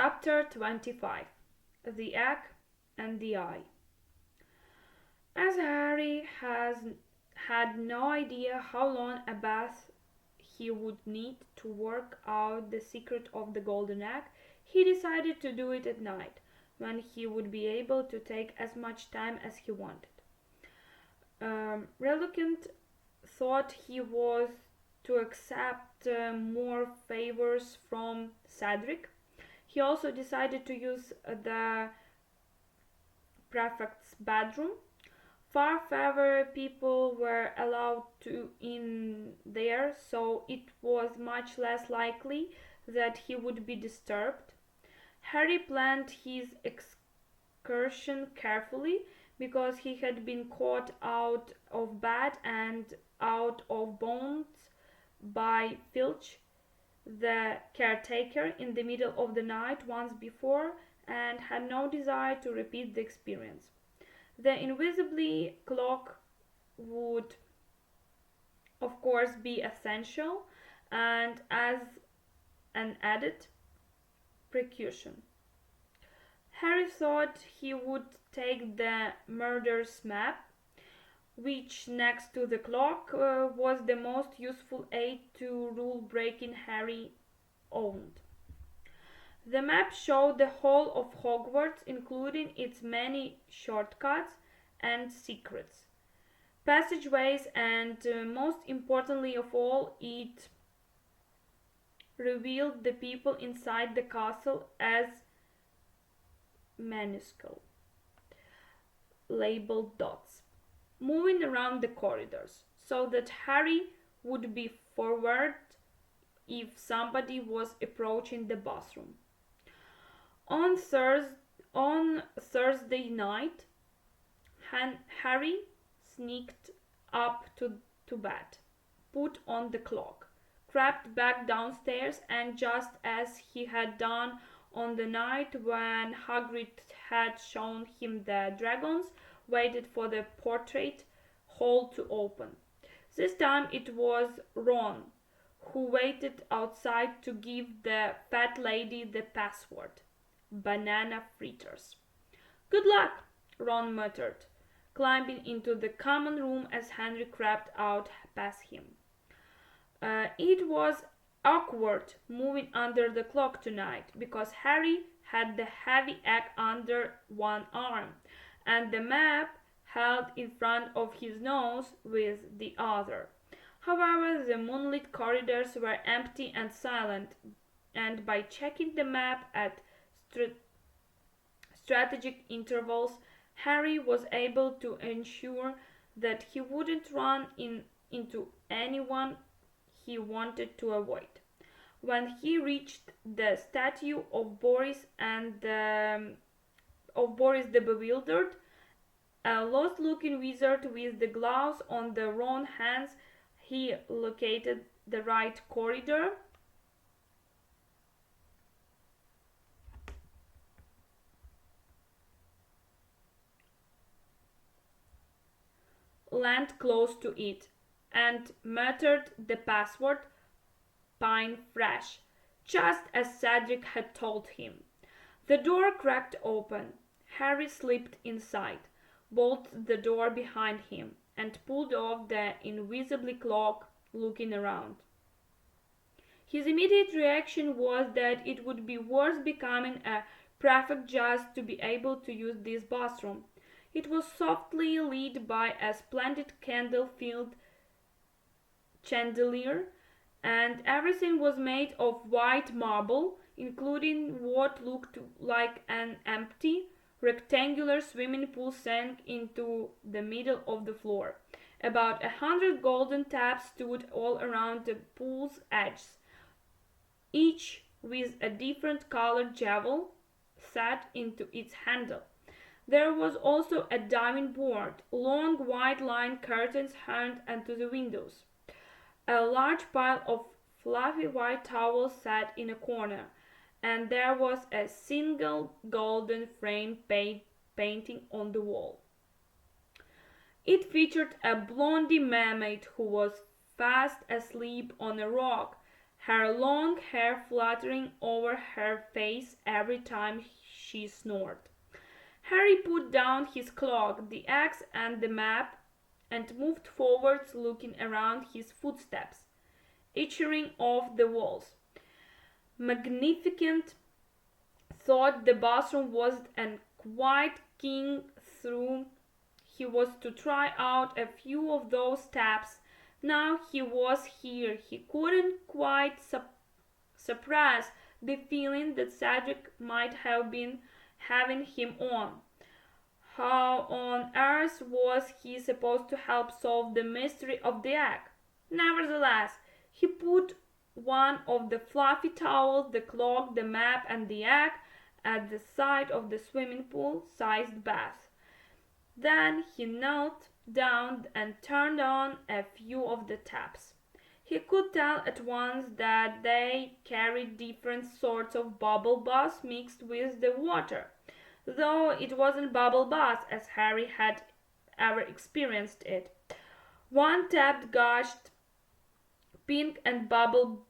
Chapter 25. The Egg and the Eye. As Harry had no idea how long a bath he would need to work out the secret of the golden egg, he decided to do it at night, when he would be able to take as much time as he wanted. Reluctant thought he was to accept more favors from Cedric. He also decided to use the prefect's bedroom. Far fewer people were allowed in there, so it was much less likely that he would be disturbed. Harry planned his excursion carefully because he had been caught out of bed and out of bounds by Filch, the caretaker, in the middle of the night once before, and had no desire to repeat the experience. The invisible clock would, of course, be essential, and as an added precaution, Harry thought he would take the murderer's map, which next to the clock was the most useful aid to rule-breaking Harry owned. The map showed the whole of Hogwarts, including its many shortcuts and secrets, passageways, and most importantly of all, it revealed the people inside the castle as minuscule, labeled dots, moving around the corridors, so that Harry would be forward if somebody was approaching the bathroom. On Thursday night, Harry sneaked up to bed, put on the clock, crept back downstairs, and just as he had done on the night when Hagrid had shown him the dragons, waited for the portrait hall to open. This time it was Ron who waited outside to give the fat lady the password: banana fritters. "Good luck," Ron muttered, climbing into the common room as Henry crept out past him. It was awkward moving under the clock tonight, because Harry had the heavy egg under one arm, and the map held in front of his nose with the other. However, the moonlit corridors were empty and silent, and by checking the map at strategic intervals, Harry was able to ensure that he wouldn't run into anyone he wanted to avoid. When he reached the statue of Boris the Bewildered, a lost-looking wizard with the gloves on the wrong hands, he located the right corridor, leaned close to it, and muttered the password, "Pine Fresh," just as Cedric had told him. The door cracked open. Harry slipped inside, bolted the door behind him, and pulled off the invisible clock, looking around. His immediate reaction was that it would be worth becoming a prefect just to be able to use this bathroom. It was softly lit by a splendid candle-filled chandelier, and everything was made of white marble, including what looked like an empty, rectangular swimming pool sank into the middle of the floor. About 100 golden taps stood all around the pool's edges, each with a different colored jewel set into its handle. There was also a diving board, long white line curtains hung onto the windows. A large pile of fluffy white towels sat in a corner, and there was a single golden framed painting on the wall. It featured a blondie mermaid who was fast asleep on a rock, her long hair fluttering over her face every time she snored. Harry put down his cloak, the axe and the map, and moved forwards, looking around his footsteps, echoing off the walls. Magnificent thought the bathroom was, and quite keen through he was to try out a few of those taps. Now he was here. He couldn't quite suppress the feeling that Cedric might have been having him on. How on earth was he supposed to help solve the mystery of the egg? Nevertheless, he put one of the fluffy towels, the cloak, the map, and the egg at the side of the swimming pool-sized bath. Then he knelt down and turned on a few of the taps. He could tell at once that they carried different sorts of bubble baths mixed with the water, though it wasn't bubble bath as Harry had ever experienced it. One tap gushed pink and blue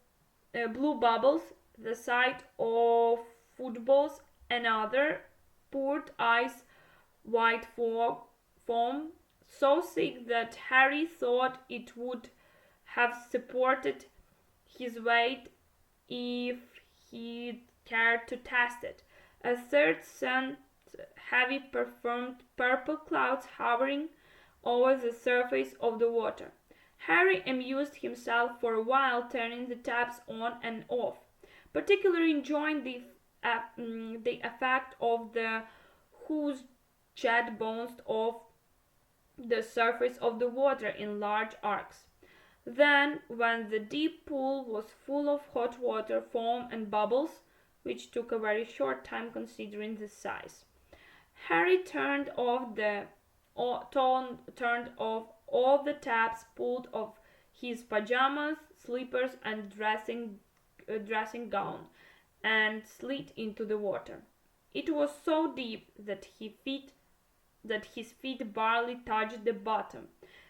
bubbles the size of footballs, another poured ice white foam so thick that Harry thought it would have supported his weight if he'd cared to test it. A third sent heavy perfumed purple clouds hovering over the surface of the water. Harry amused himself for a while turning the taps on and off, particularly enjoying the effect of the hose jet bounced off the surface of the water in large arcs. Then, when the deep pool was full of hot water, foam and bubbles, which took a very short time considering the size, Harry turned off all the taps, pulled off his pajamas, slippers, and dressing gown, and slid into the water. It was so deep that his feet barely touched the bottom,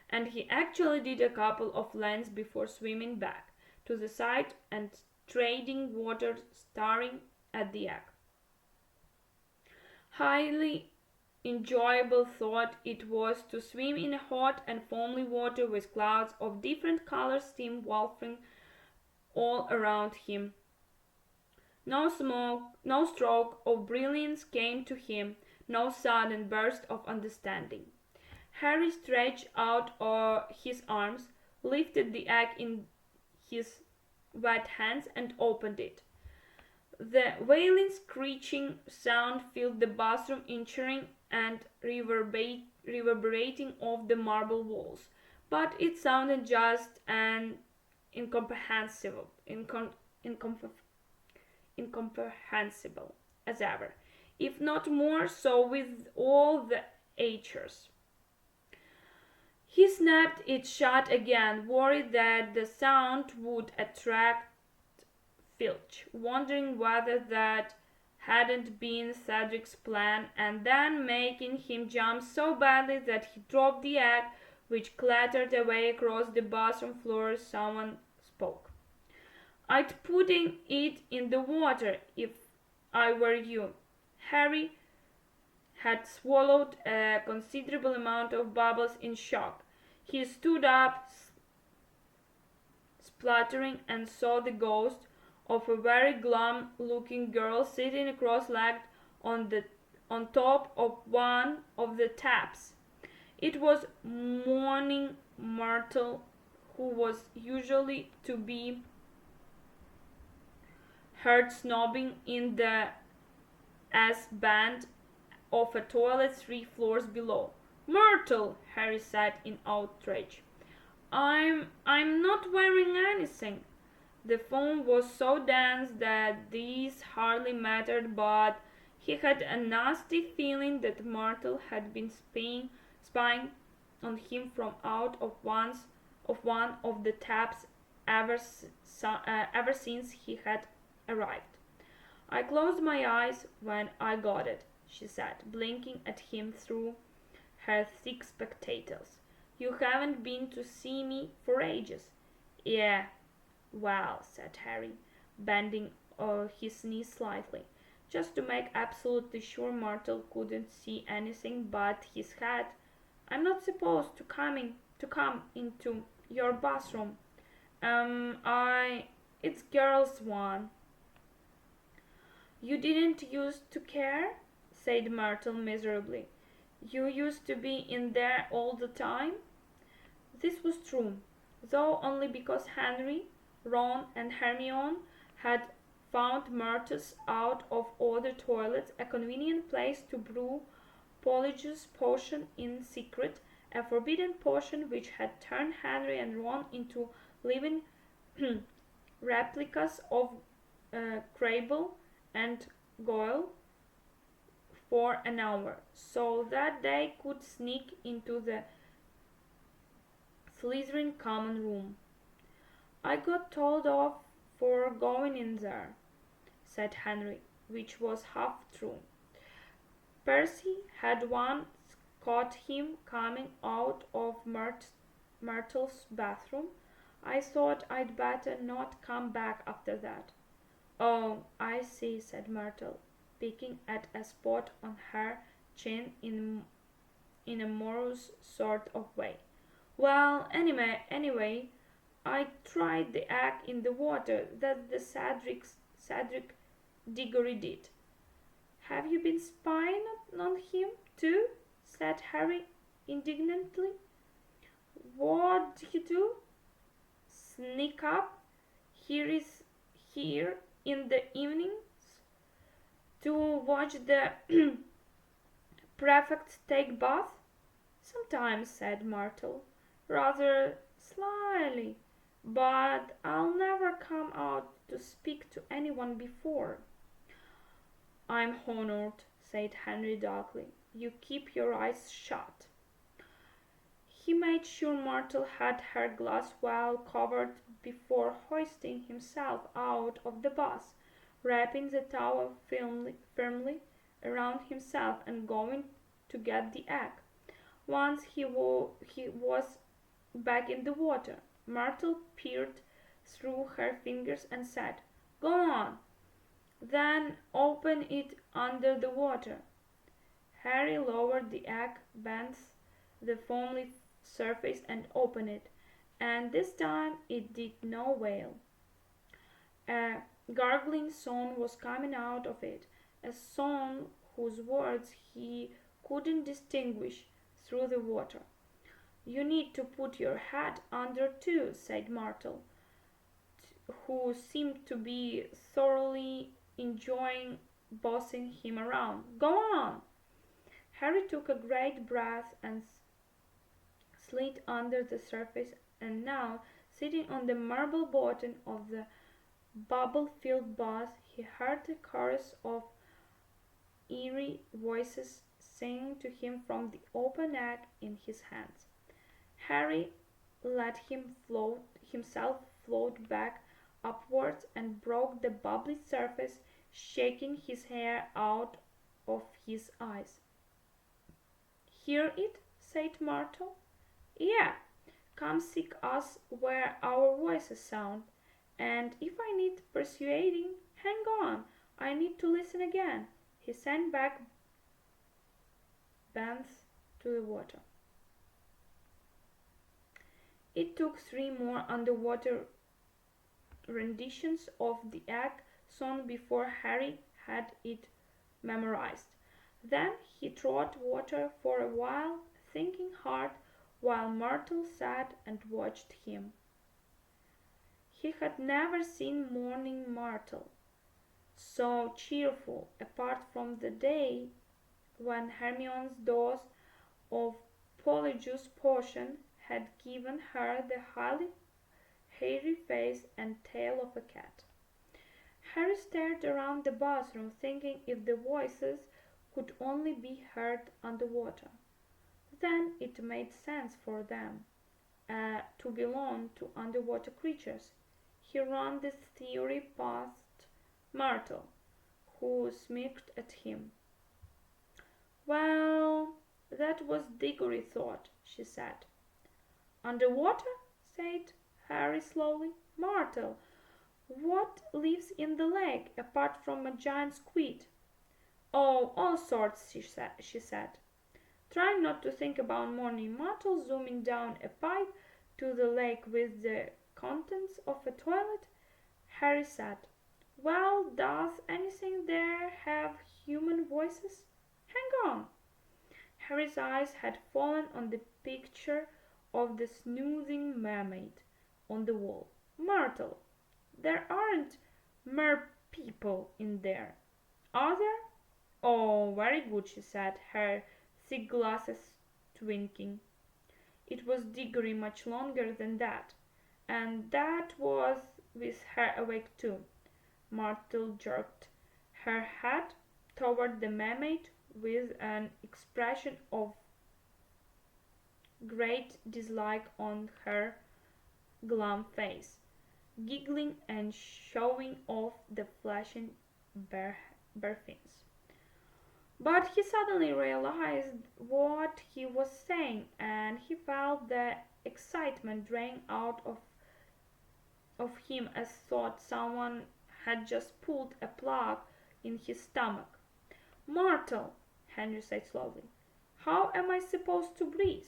and he actually did a couple of lengths before swimming back to the side and treading water, staring at the egg. Highly enjoyable thought it was to swim in hot and foamy water with clouds of different colors steam wafting all around him. No stroke of brilliance came to him, no sudden burst of understanding. Harry stretched out his arms, lifted the egg in his wet hands, and opened it. The wailing, screeching sound filled the bathroom, echoing and reverberating off the marble walls, but it sounded just as incomprehensible as ever, if not more so with all the echoes. He snapped it shut again, worried that the sound would attract Filch, wondering whether that hadn't been Cedric's plan, and then making him jump so badly that he dropped the egg, which clattered away across the bathroom floor. Someone spoke. "I'd put it in the water if I were you." Harry had swallowed a considerable amount of bubbles in shock. He stood up, spluttering, and saw the ghost of a very glum-looking girl sitting cross-legged on top of one of the taps. It was Moaning Myrtle, who was usually to be heard snobbing in the S-band of a toilet 3 floors below. "Myrtle!" Harry said in outrage. I'm not wearing anything." The foam was so dense that these hardly mattered, but he had a nasty feeling that Myrtle had been spying on him from out of one of the taps ever since he had arrived. "I closed my eyes when I got it," she said, blinking at him through her thick spectacles. "You haven't been to see me for ages." "Yeah, Well, said Harry, bending his knee slightly, just to make absolutely sure Myrtle couldn't see anything but his head. I'm not supposed to come into your bathroom. It's girls' one. You didn't used to care, said Myrtle miserably. You used to be in there all the time. This was true, though only because Henry, Ron, and Hermione had found Myrtle's out-of-order toilets a convenient place to brew Polyjuice potion in secret, a forbidden potion which had turned Henry and Ron into living replicas of Crabbe and Goyle for an hour, so that they could sneak into the Slytherin common room. I got told off for going in there, said Henry, which was half true. Percy had once caught him coming out of Myrtle's bathroom. I thought I'd better not come back after that. Oh, I see, said Myrtle, picking at a spot on her chin in a morose sort of way. Well, anyway, I tried the egg in the water that the Cedric Diggory did. Have you been spying on him, too? Said Harry indignantly. What'd you do? Sneak up here in the evenings to watch the prefect take bath? Sometimes, said Myrtle, rather slyly, but I'll never come out to speak to anyone before. I'm honored, said Henry darkly. You keep your eyes shut. He made sure Myrtle had her glass well covered before hoisting himself out of the bath, wrapping the towel firmly around himself and going to get the egg. Once he was back in the water, Myrtle peered through her fingers and said, Go on, then open it under the water. Harry lowered the egg, bent the foamy surface and opened it, and this time it did no wail. A gargling sound was coming out of it, a sound whose words he couldn't distinguish through the water. You need to put your head under too, said Myrtle, who seemed to be thoroughly enjoying bossing him around. Go on! Harry took a great breath and slid under the surface, and now, sitting on the marble bottom of the bubble-filled bath, he heard a chorus of eerie voices singing to him from the open egg in his hands. Harry let himself float back upwards and broke the bubbly surface, shaking his hair out of his eyes. Hear it? said Myrtle. Yeah, come seek us where our voices sound, and if I need persuading, hang on, I need to listen again. He sank back bent to the water. It took 3 more underwater renditions of the egg song before Harry had it memorized. Then he trod water for a while, thinking hard, while Myrtle sat and watched him. He had never seen Moaning Myrtle so cheerful, apart from the day when Hermione's dose of Polyjuice potion had given her the highly hairy face and tail of a cat. Harry stared around the bathroom, thinking if the voices could only be heard underwater. Then it made sense for them to belong to underwater creatures. He ran this theory past Myrtle, who smirked at him. Well, that was Diggory thought, she said. Underwater? Said Harry slowly. Myrtle. What lives in the lake, apart from a giant squid? Oh, all sorts, she said. Trying not to think about Moaning Myrtle zooming down a pipe to the lake with the contents of a toilet, Harry said, Well, does anything there have human voices? Hang on. Harry's eyes had fallen on the picture of the snoozing mermaid on the wall. Myrtle, there aren't mer-people in there, are there? Oh, very good, she said, her thick glasses twinkling. It was Diggory much longer than that, and that was with her awake too. Myrtle jerked her head toward the mermaid with an expression of great dislike on her glum face, giggling and showing off the flashing bare fins. But he suddenly realized what he was saying, and he felt the excitement drain out of him as thought someone had just pulled a plug in his stomach. Myrtle, Henry said slowly, how am I supposed to breathe?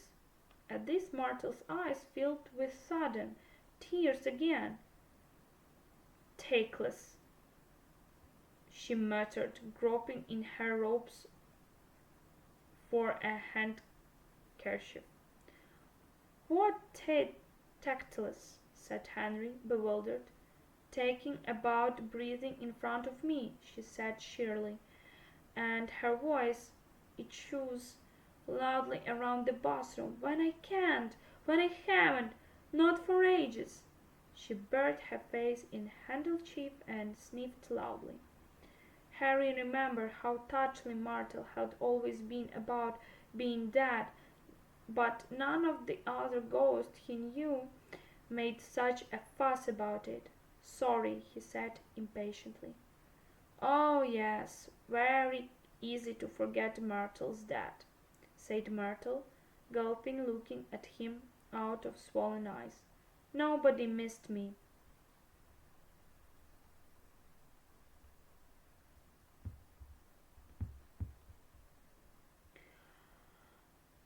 At this Myrtle's eyes filled with sudden tears again. Tactless, she muttered, groping in her robes for a handkerchief. What tactless, said Henry, bewildered. Taking about breathing in front of me, she said cheerily, and her voice echoes loudly around the bathroom. When I can't, when I haven't, not for ages. She buried her face in handkerchief and sniffed loudly. Harry remembered how touchly Myrtle had always been about being dead, but none of the other ghosts he knew made such a fuss about it. Sorry, he said impatiently. Oh, yes, very easy to forget Myrtle's dead, said Myrtle, gulping, looking at him out of swollen eyes. Nobody missed me.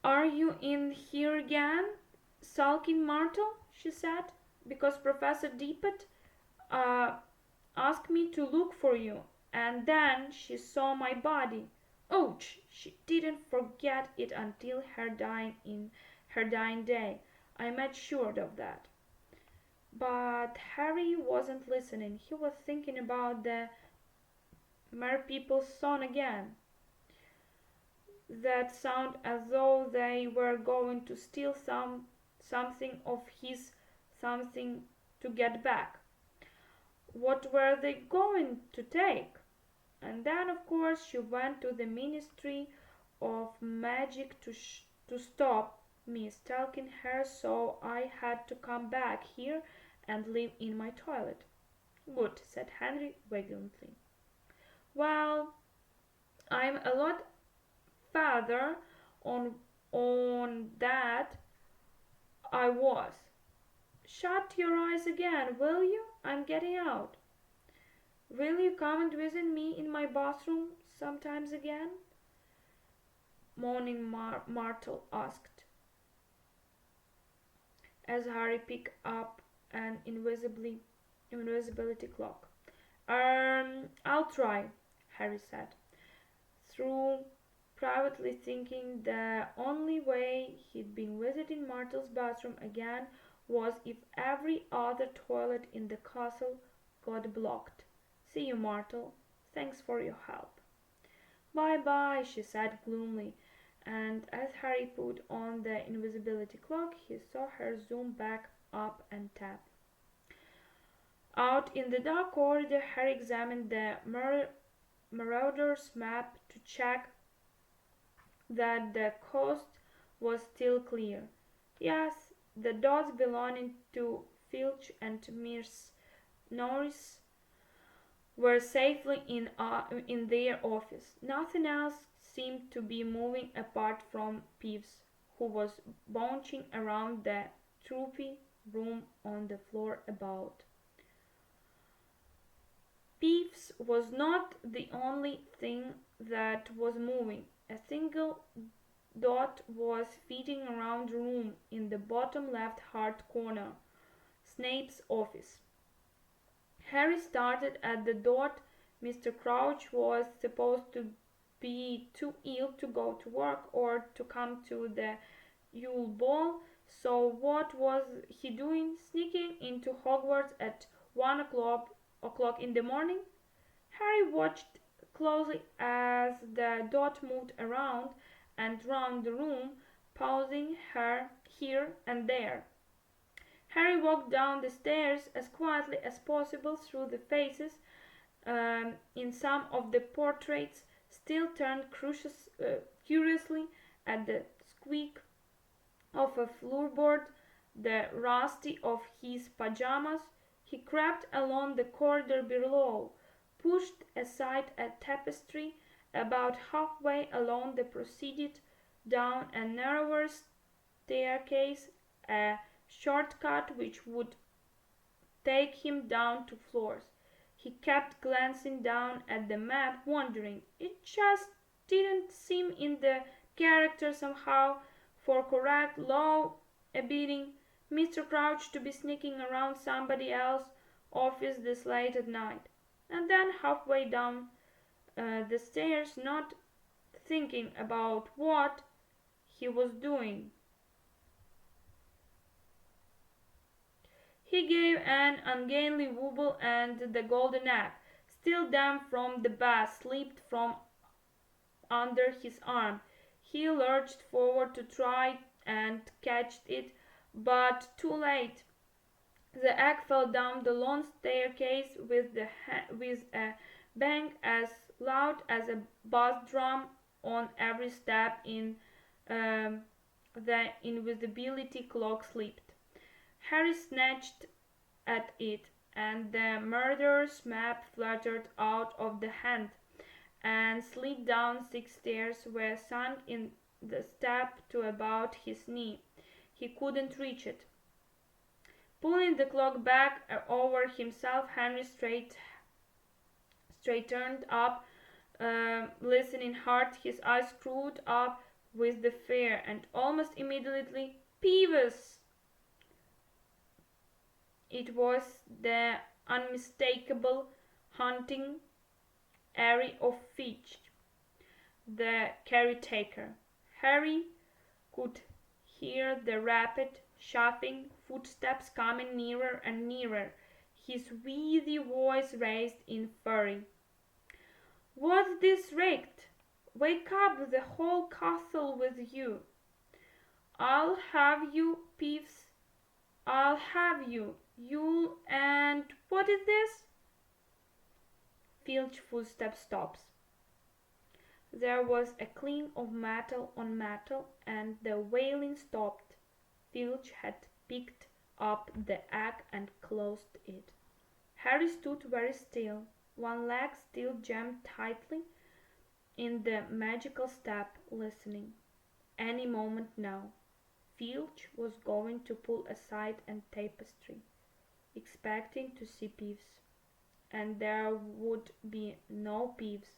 Are you in here again, sulking Myrtle? She said, because Professor Deepet asked me to look for you, and then she saw my body. Ouch! She didn't forget it until her dying day. I made sure of that. But Harry wasn't listening. He was thinking about the merpeople's song again. That sound as though they were going to steal something of his, something to get back. What were they going to take? And then, of course, she went to the Ministry of Magic to stop me stalking her, so I had to come back here and live in my toilet. Good, said Henry vacantly. Well, I'm a lot farther on that I was. Shut your eyes again, will you? I'm getting out. Will you come and visit me in my bathroom sometimes again? Moaning Myrtle asked, as Harry picked up an invisibility clock. I'll try, Harry said, through privately thinking the only way he'd been visiting Myrtle's bathroom again was if every other toilet in the castle got blocked. See you, Myrtle. Thanks for your help. Bye-bye, she said gloomily, and as Harry put on the invisibility clock, he saw her zoom back up and tap. Out in the dark corridor, Harry examined the Marauder's map to check that the coast was still clear. Yes, the dots belonging to Filch and Norris were safely in their office. Nothing else seemed to be moving apart from Peeves, who was bouncing around the room on the floor about. Peeves was not the only thing that was moving. A single dot was flitting around the room in the bottom left hand corner, Snape's office. Harry started at the dot. Mr. Crouch was supposed to be too ill to go to work or to come to the Yule Ball, so what was he doing, sneaking into Hogwarts at 1 o'clock in the morning? Harry watched closely as the dot moved around and round the room, pausing here and there. Harry walked down the stairs as quietly as possible through the faces in some of the portraits, still turned curiously at the squeak of a floorboard, the rusty of his pajamas. He crept along the corridor below, pushed aside a tapestry. About halfway along, proceeded down a narrower staircase, a shortcut which would take him down to floors. He kept glancing down at the map, wondering. It just didn't seem in the character somehow for correct, law-abiding Mr. Crouch to be sneaking around somebody else's office this late at night. And then halfway down the stairs, not thinking about what he was doing, he gave an ungainly wobble, and the golden egg, still damp from the bath, slipped from under his arm. He lurched forward to try and catch it, but too late. The egg fell down the long staircase with a bang as loud as a bass drum on every step. The invisibility clock slipped. Harry snatched at it, and the murderer's map fluttered out of the hand and slid down 6 stairs, where sunk in the step to about his knee. He couldn't reach it. Pulling the clock back over himself, Henry straightened up, listening hard, his eyes screwed up with the fear, and almost immediately, Peeves! It was the unmistakable hunting Ivano-Frankivsk, the caretaker. Harry could hear the rapid, shuffling footsteps coming nearer and nearer, his wheezy voice raised in fury. What's this rigged? Wake up the whole castle with you. I'll have you, Peeves. I'll have you. You and what is this? Filch footsteps stops. There was a clink of metal on metal, and the wailing stopped. Filch had picked up the egg and closed it. Harry stood very still, one leg still jammed tightly in the magical step, listening. Any moment now, Filch was going to pull aside a tapestry, expecting to see Peeves. And there would be no Peeves,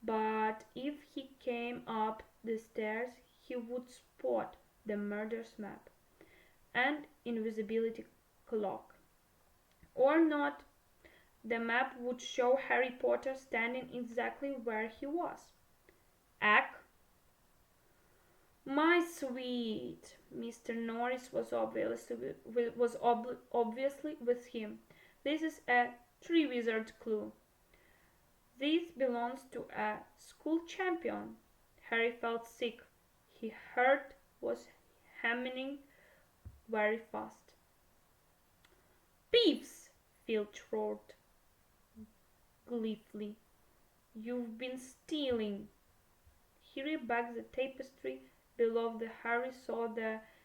but if he came up the stairs, he would spot the murder's map and invisibility clock. Or not, the map would show Harry Potter standing exactly where he was. Egg? My sweet, Mr. Norris was obviously with him. This is a three-wizard clue. This belongs to a school champion. Harry felt sick. His heart was hammering very fast. Peeves! Filch roared gleefully. You've been stealing. He ripped back the tapestry. Below the Harry saw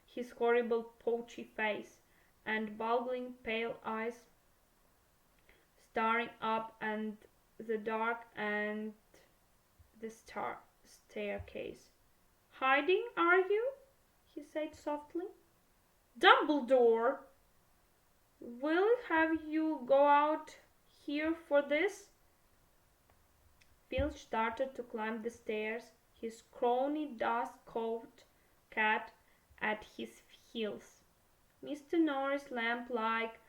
his horrible pouchy face and bulging pale eyes staring up and the dark and the staircase. Hiding, are you? He said softly. Dumbledore! Will have you go out here for this? Filch started to climb the stairs, his crony dust-covered cat at his heels. Mr. Norris' lamp-like,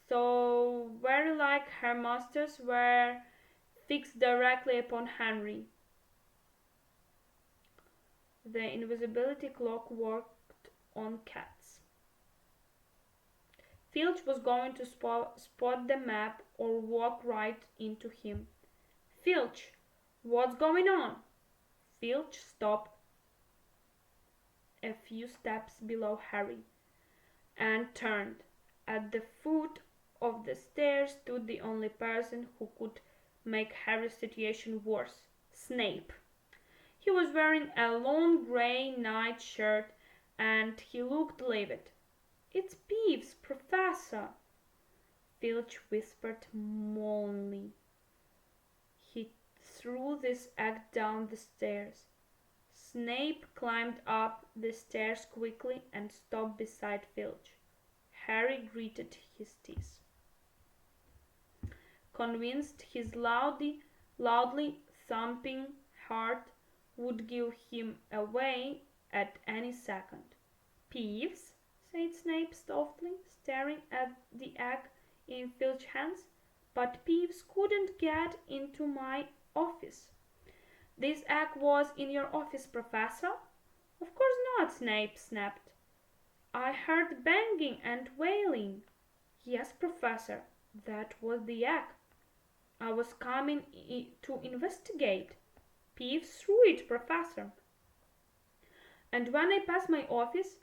so very like her master's, were fixed directly upon Henry. The invisibility clock worked on cats. Filch was going to spot the map or walk right into him. Filch, what's going on? Filch stopped a few steps below Harry and turned. At the foot of the stairs stood the only person who could make Harry's situation worse, Snape. He was wearing a long grey night shirt and he looked livid. "It's Peeves, Professor," Filch whispered mournfully. He threw this egg down the stairs. Snape climbed up the stairs quickly and stopped beside Filch. Harry gritted his teeth, convinced his loudly thumping heart would give him away at any second. "Peeves?" said Snape softly, staring at the egg in Filch's hands. "But Peeves couldn't get into my office." "This egg was in your office, Professor?" "Of course not," Snape snapped. "I heard banging and wailing." "Yes, Professor, that was the egg. I was coming to investigate. Peeves threw it, Professor. And when I passed my office,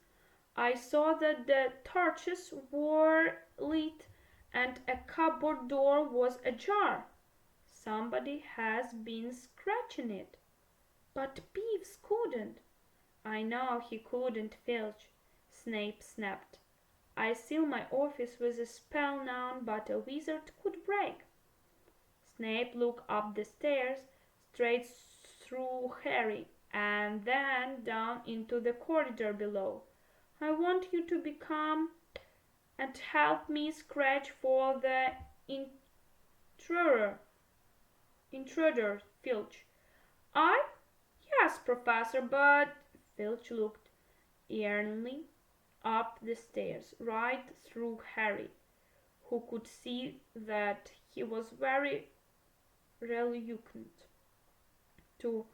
I saw that the torches were lit and a cupboard door was ajar. Somebody has been scratching it." "But Peeves couldn't." "I know he couldn't, Filch," Snape snapped. "I seal my office with a spell none but a wizard could break." Snape looked up the stairs, straight through Harry, and then down into the corridor below. "I want you to become and help me scratch for the intruder, Filch." "I? Yes, Professor, but—" Filch looked yearningly up the stairs, right through Harry, who could see that he was very reluctant to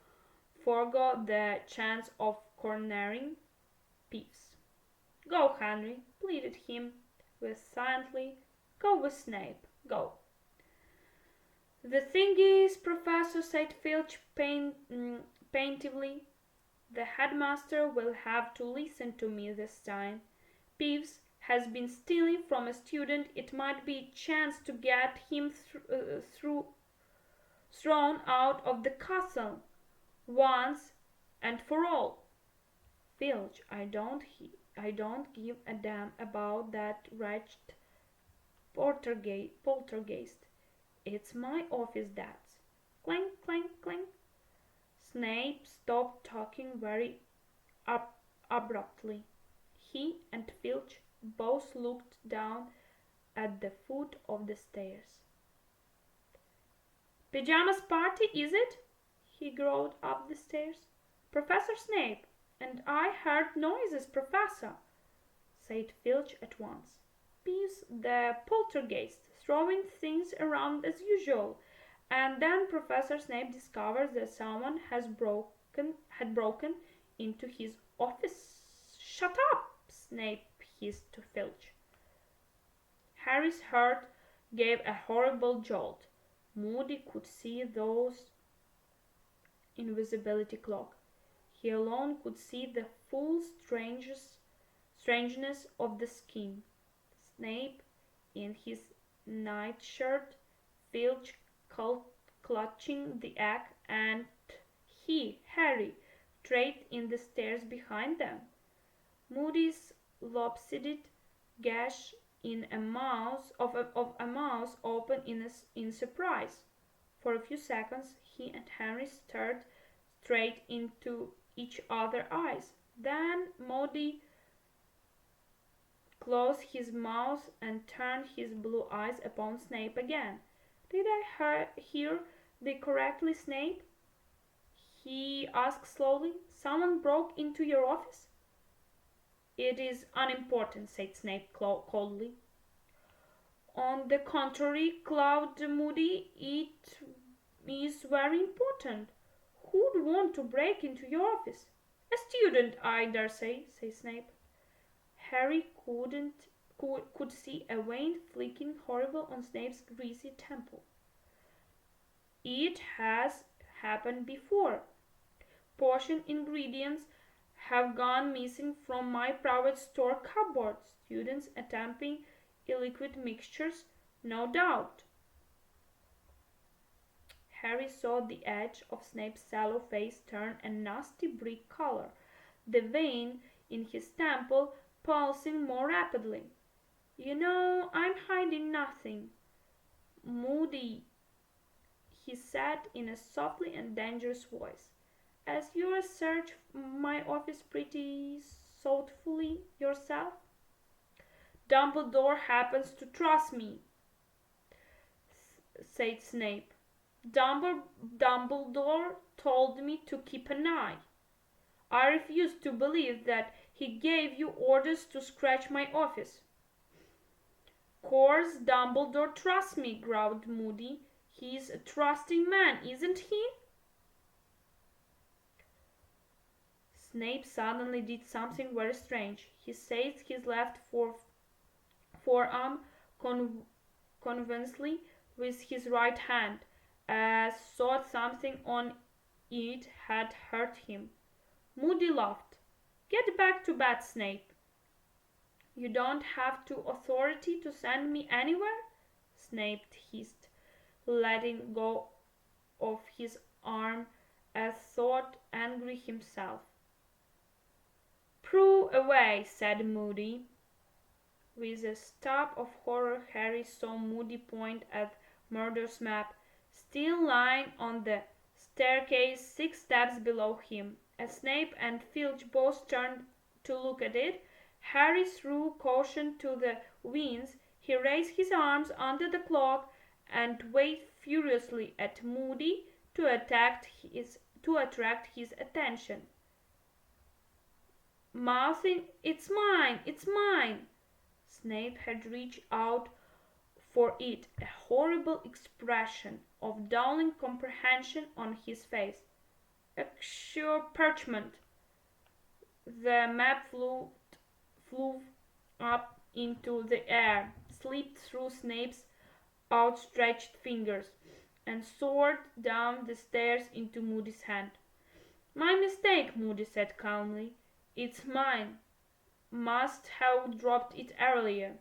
forego the chance of cornering Peeves. "Go, Henry," pleaded him with silently. "Go with Snape. Go." "The thing is, Professor," said Filch plaintively, "the headmaster will have to listen to me this time. Peeves has been stealing from a student. It might be a chance to get him thrown out of the castle once and for all. Filch, I don't give a damn about that wretched poltergeist. It's my office, that's—" Clank, clank, clank. Snape stopped talking very abruptly. He and Filch both looked down at the foot of the stairs. "Pyjamas party, is it?" he growled up the stairs. "Professor Snape, and I heard noises, Professor," said Filch at once. "Peeves the poltergeist, throwing things around as usual, and then Professor Snape discovers that someone had broken into his office." "Shut up!" Snape hissed to Filch. Harry's heart gave a horrible jolt. Moody could see those invisibility cloak. He alone could see the full strangeness of the scheme. Snape in his nightshirt, Filch clutching the egg, and he, Harry, straight in the stairs behind them. Moody's lopsided gash in a mouse opened in surprise. For a few seconds he and Henry stared straight into each other's eyes. Then Moody closed his mouth and turned his blue eyes upon Snape again. "Did I hear thee correctly, Snape?" he asked slowly. "Someone broke into your office?" "It is unimportant," said Snape coldly. "On the contrary," clawed Moody, "it is very important. Who'd want to break into your office?" "A student, I daresay," said Snape. Harry could see a vein flicking horrible on Snape's greasy temple. "It has happened before. Potion ingredients have gone missing from my private store cupboard. Students attempting illiquid mixtures, no doubt." Harry saw the edge of Snape's sallow face turn a nasty brick color, the vein in his temple pulsing more rapidly. "You know, I'm hiding nothing, Moody," he said in a softly and dangerous voice. "As you search my office pretty thoughtfully yourself." "Dumbledore happens to trust me," said Snape. "Dumbledore told me to keep an eye. I refuse to believe that he gave you orders to scratch my office." "Course Dumbledore trusts me," growled Moody. "He's a trusting man, isn't he?" Snape suddenly did something very strange. He seized his left forearm convulsively with his right hand, as though something on it had hurt him. Moody laughed. "Get back to bed, Snape. You don't have authority to send me anywhere," Snape hissed, letting go of his arm as though angry himself. "Prue away," said Moody. With a stab of horror, Harry saw Moody point at Murder's map, still lying on the staircase 6 steps below him. As Snape and Filch both turned to look at it, Harry threw caution to the winds. He raised his arms under the cloak and waved furiously at Moody to attract his attention, mouthing, "It's mine! It's mine!" Snape had reached out for it, a horrible expression of dawning comprehension on his face. Parchment. The map flew up into the air, slipped through Snape's outstretched fingers, and soared down the stairs into Moody's hand. "My mistake," Moody said calmly. "It's mine. Must have dropped it earlier."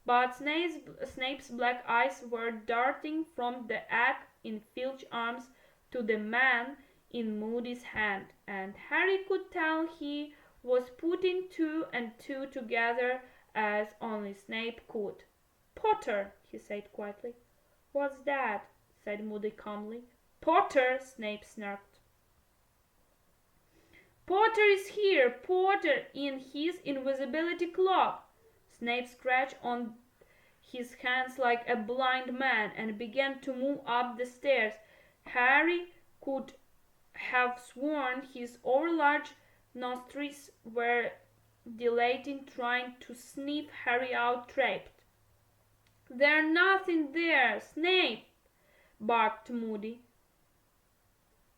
But Snape's black eyes were darting from the egg in Filch's arms to the man in Moody's hand, and Harry could tell he was putting 2 and 2 together as only Snape could. "Potter," he said quietly. "What's that?" said Moody calmly. "Potter," Snape snarked. "Potter is here! Potter in his invisibility cloak!" Snape scratched on his hands like a blind man and began to move up the stairs. Harry could have sworn his overlarge nostrils were dilating, trying to sniff Harry out trapped. "There's nothing there, Snape!" barked Moody.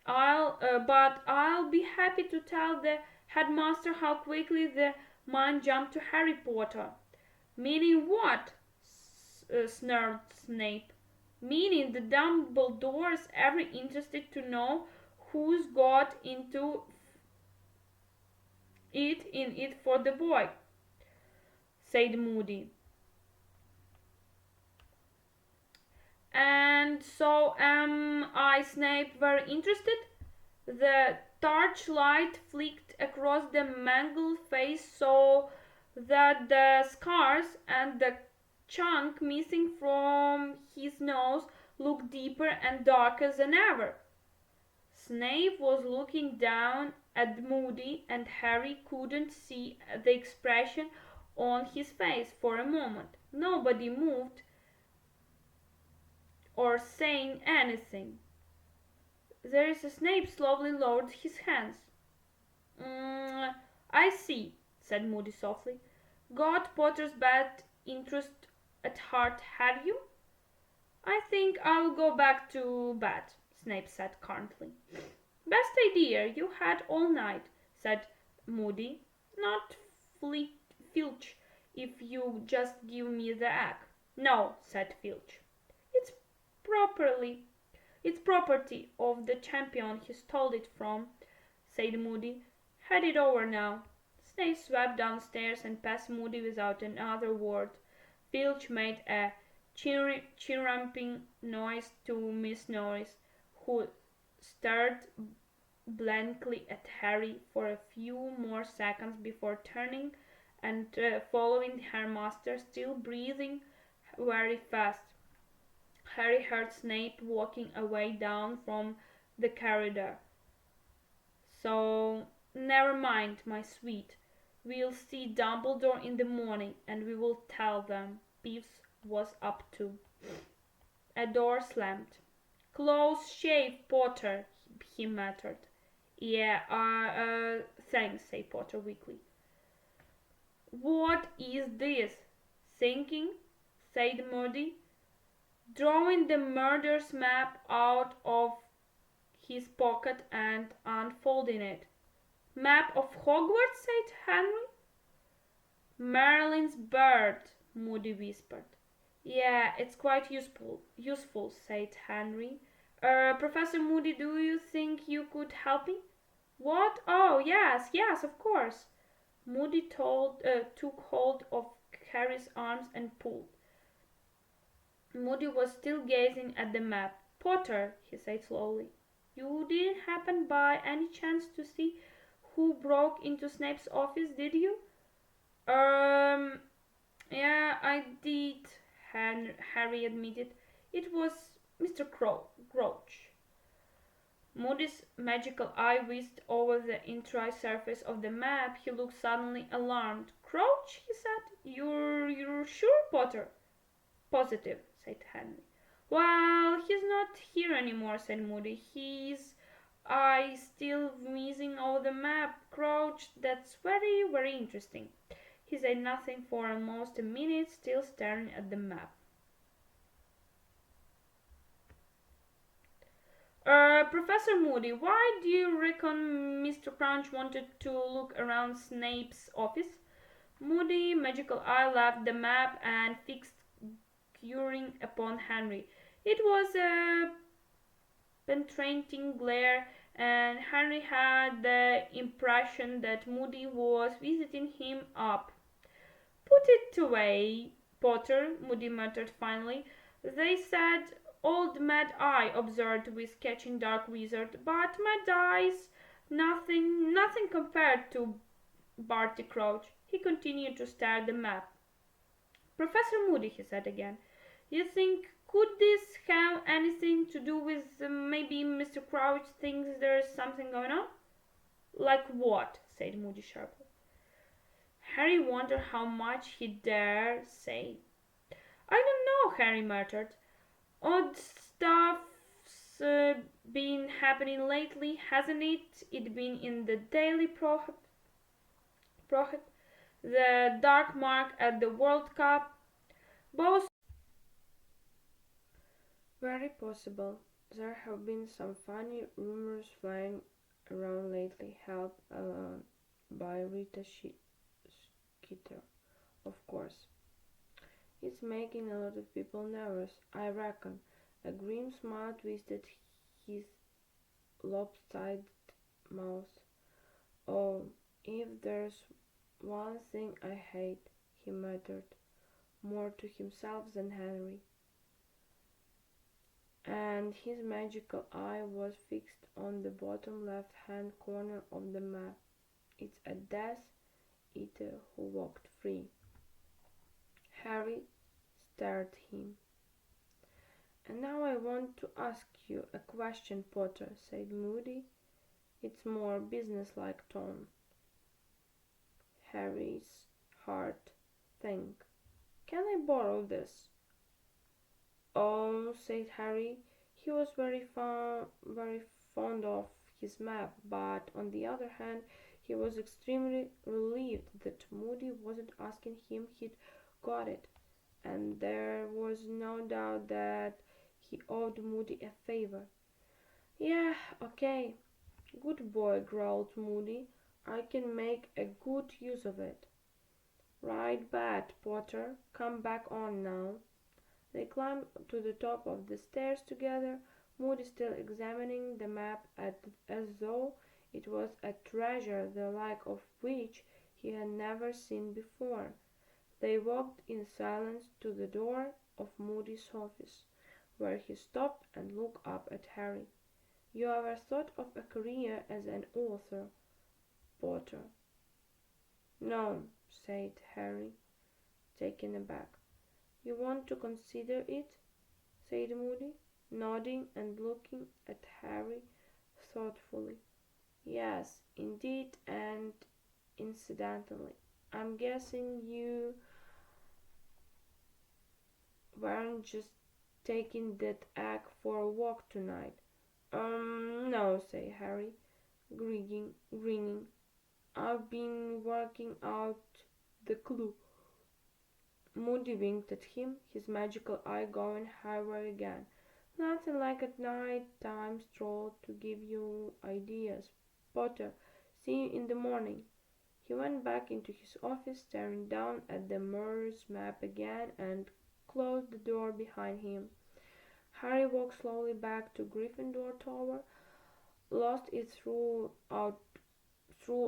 But I'll be happy to tell the headmaster how quickly the mind jumped to Harry Potter." "Meaning what?" snarled Snape. "Meaning the Dumbledore's ever interested to know who's got into it for the boy," said Moody. "And so am I, Snape, very interested?" The torchlight flicked across the mangled face so that the scars and the chunk missing from his nose looked deeper and darker than ever. Snape was looking down at Moody, and Harry couldn't see the expression on his face for a moment. Nobody moved or saying anything. Snape slowly lowered his hands. I see, said Moody softly. Got Potter's bad interest at heart, have you? I think I'll go back to bed, Snape said curtly. Best idea you had all night, said Moody. Not Filch, if you just give me the egg. No, said Filch. It's property of the champion he stole it from, said Moody. Hand it over now. Snape swept downstairs and past Moody without another word. Filch made a chirruping noise to Miss Norris, who stared blankly at Harry for a few more seconds before turning and following her master, still breathing very fast. Harry heard Snape walking away down from the corridor. So, never mind, my sweet. We'll see Dumbledore in the morning, and we will tell them Peeves was up to. A door slammed. Close shave, Potter, he muttered. Yeah, thanks, said Potter weakly. What is this? Thinking, said Moody, drawing the murder's map out of his pocket and unfolding it. Map of Hogwarts, said Henry. Merlin's bird, Moody whispered. Yeah, it's quite useful, said Henry. Professor Moody, do you think you could help me? What? Oh, yes, of course. Moody took hold of Harry's arms and pulled. Moody was still gazing at the map. Potter, he said slowly, you didn't happen by any chance to see who broke into Snape's office, did you? Yeah, I did, Harry admitted. It was Mr. Crouch. Moody's magical eye whisked over the entire surface of the map. He looked suddenly alarmed. Crouch, he said. You're sure, Potter? Positive, said Henry. Well, he's not here anymore, said Moody. His eye still whizzing over the map. Crouch, that's very, very interesting. He said nothing for almost a minute, still staring at the map. Professor Moody, why do you reckon Mr. Crouch wanted to look around Snape's office? Moody, magical eye, left the map and fixed curing upon Henry. It was a penetrating glare, and Henry had the impression that Moody was visiting him up. Put it away, Potter, Moody muttered finally. They said old Mad Eye observed with catching dark wizard, but Mad Eye's nothing compared to Barty Crouch. He continued to stare at the map. Professor Moody, he said again, you think could this have anything to do with maybe Mr. Crouch thinks there's something going on? Like what? Said Moody sharply. Harry wondered how much he dare say. I don't know, Harry muttered. Odd stuff's been happening lately, hasn't it? It been in the Daily Prophet, the Dark Mark at the World Cup. Both very possible. There have been some funny rumors flying around lately, helped along by Rita Skeeter, of course. It's making a lot of people nervous, I reckon. A grim smile twisted his lopsided mouth. Oh, if there's one thing I hate, he muttered, more to himself than Henry. And his magical eye was fixed on the bottom left-hand corner of the map. It's a Death Eater who walked free. Harry stared at him. And now I want to ask you a question, Potter, said Moody. It's more business-like tone. Harry's heart think. Can I borrow this? Oh, said Harry. He was very fond of his map, but on the other hand, he was extremely relieved that Moody wasn't asking him he'd got it, and there was no doubt that he owed Moody a favor. Yeah, okay. Good boy, growled Moody. I can make a good use of it. Right bad, Potter. Come back on now. They climbed to the top of the stairs together, Moody still examining the map as though it was a treasure the like of which he had never seen before. They walked in silence to the door of Moody's office, where he stopped and looked up at Harry. You ever thought of a career as an author, Potter? No, said Harry, taken aback. You want to consider it? Said Moody, nodding and looking at Harry thoughtfully. Yes, indeed, and incidentally, I'm guessing you weren't just taking that egg for a walk tonight. No, said Harry, grinning. I've been working out the clue. Moody winked at him, his magical eye going higher again. Nothing like a night-time stroll to give you ideas. Potter, see you in the morning. He went back into his office, staring down at the mirror's map again, and closed the door behind him. Harry walked slowly back to Gryffindor Tower, lost it through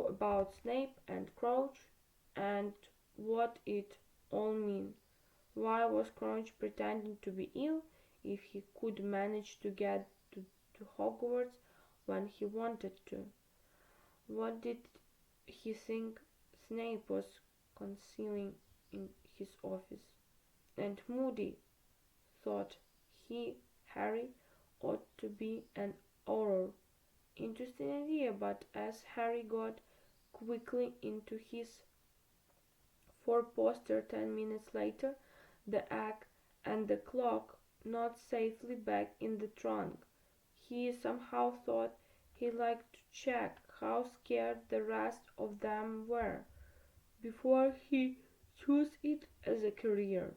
about Snape and Crouch, and what it all mean. Why was Crouch pretending to be ill if he could manage to get to Hogwarts when he wanted to? What did he think Snape was concealing in his office? And Moody thought Harry, ought to be an Auror. Interesting idea, but as Harry got quickly into his four-poster 10 minutes later, the egg and the clock not safely back in the trunk, he somehow thought he'd like to check how scared the rest of them were before he chose it as a career.